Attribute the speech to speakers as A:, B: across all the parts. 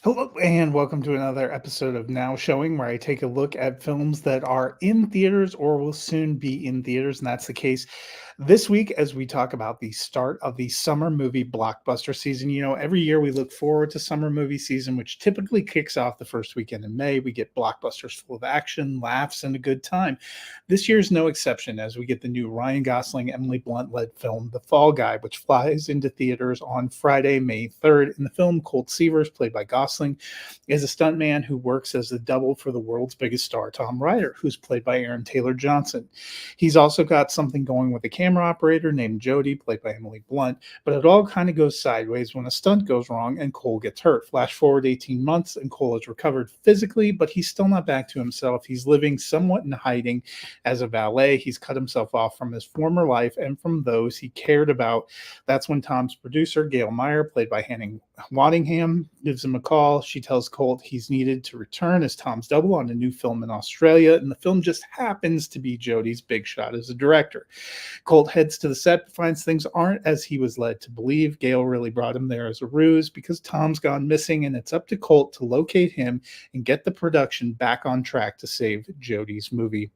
A: Hello, and welcome to another episode of Now Showing, where I take a look at films that are in theaters or will soon be in theaters. And that's the case this week as we talk about the start of the summer movie blockbuster season. Every year we look forward to summer movie season, which typically kicks off the first weekend in May. We get blockbusters full of action, laughs, and a good time. This year's no exception as we get the new Ryan Gosling, Emily Blunt led film, The Fall Guy, which flies into theaters on Friday, May 3rd. In the film, Colt Seavers, played by Gosling, is a stuntman who works as the double for the world's biggest star, Tom Ryder, who's played by Aaron Taylor Johnson. He's also got something going with a camera operator named Jody, played by Emily Blunt, but it all kind of goes sideways when a stunt goes wrong and Cole gets hurt. Flash forward 18 months, and Cole has recovered physically, but he's still not back to himself. He's living somewhat in hiding as a valet. He's cut himself off from his former life and from those he cared about. That's when Tom's producer, Gail Meyer, played by Hanning Waddingham, gives him a call. She tells Colt he's needed to return as Tom's double on a new film in Australia, and the film just happens to be Jody's big shot as a director. Colt heads to the set but finds things aren't as he was led to believe. Gail really brought him there as a ruse because Tom's gone missing, and it's up to Colt to locate him and get the production back on track to save Jody's movie.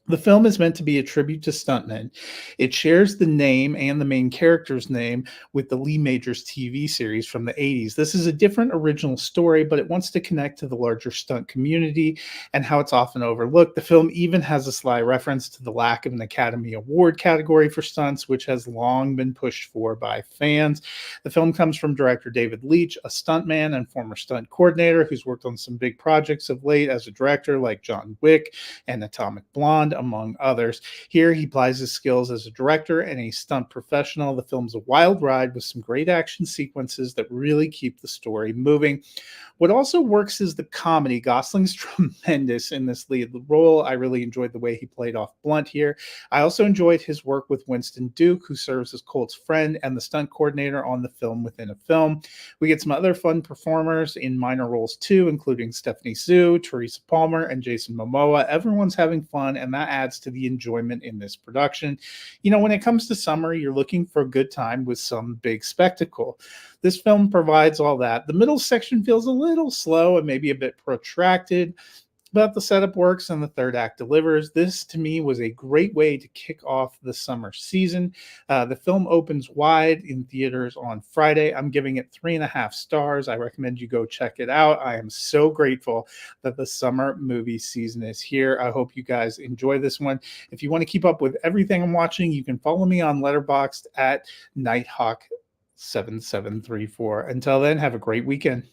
A: The film is meant to be a tribute to stuntmen. It shares the name and the main character's name with the Lee Majors TV series from the 80s. This is a different original story, but it wants to connect to the larger stunt community and how it's often overlooked. The film even has a sly reference to the lack of an Academy Award category for stunts, which has long been pushed for by fans. The film comes from director David Leitch, a stuntman and former stunt coordinator who's worked on some big projects of late as a director, like John Wick and Atomic Blonde, among others. Here, he applies his skills as a director and a stunt professional. The film's a wild ride with some great action sequences that really keep the story moving. What also works is the comedy. Gosling's tremendous in this lead role. I really enjoyed the way he played off Blunt here. I also enjoyed his work with Winston Duke, who serves as Colt's friend and the stunt coordinator on the film within a film. We get some other fun performers in minor roles too, including Stephanie Sue, Teresa Palmer, and Jason Momoa. Everyone's having fun, and that adds to the enjoyment in this production. When it comes to summer, you're looking for a good time with some big spectacle. This film provides all that. The middle section feels a little slow and maybe a bit protracted, but the setup works and the third act delivers. This, to me, was a great way to kick off the summer season. The film opens wide in theaters on Friday. I'm giving it 3.5 stars. I recommend you go check it out. I am so grateful that the summer movie season is here. I hope you guys enjoy this one. If you want to keep up with everything I'm watching, you can follow me on Letterboxd at Nighthawk7734. Until then, have a great weekend.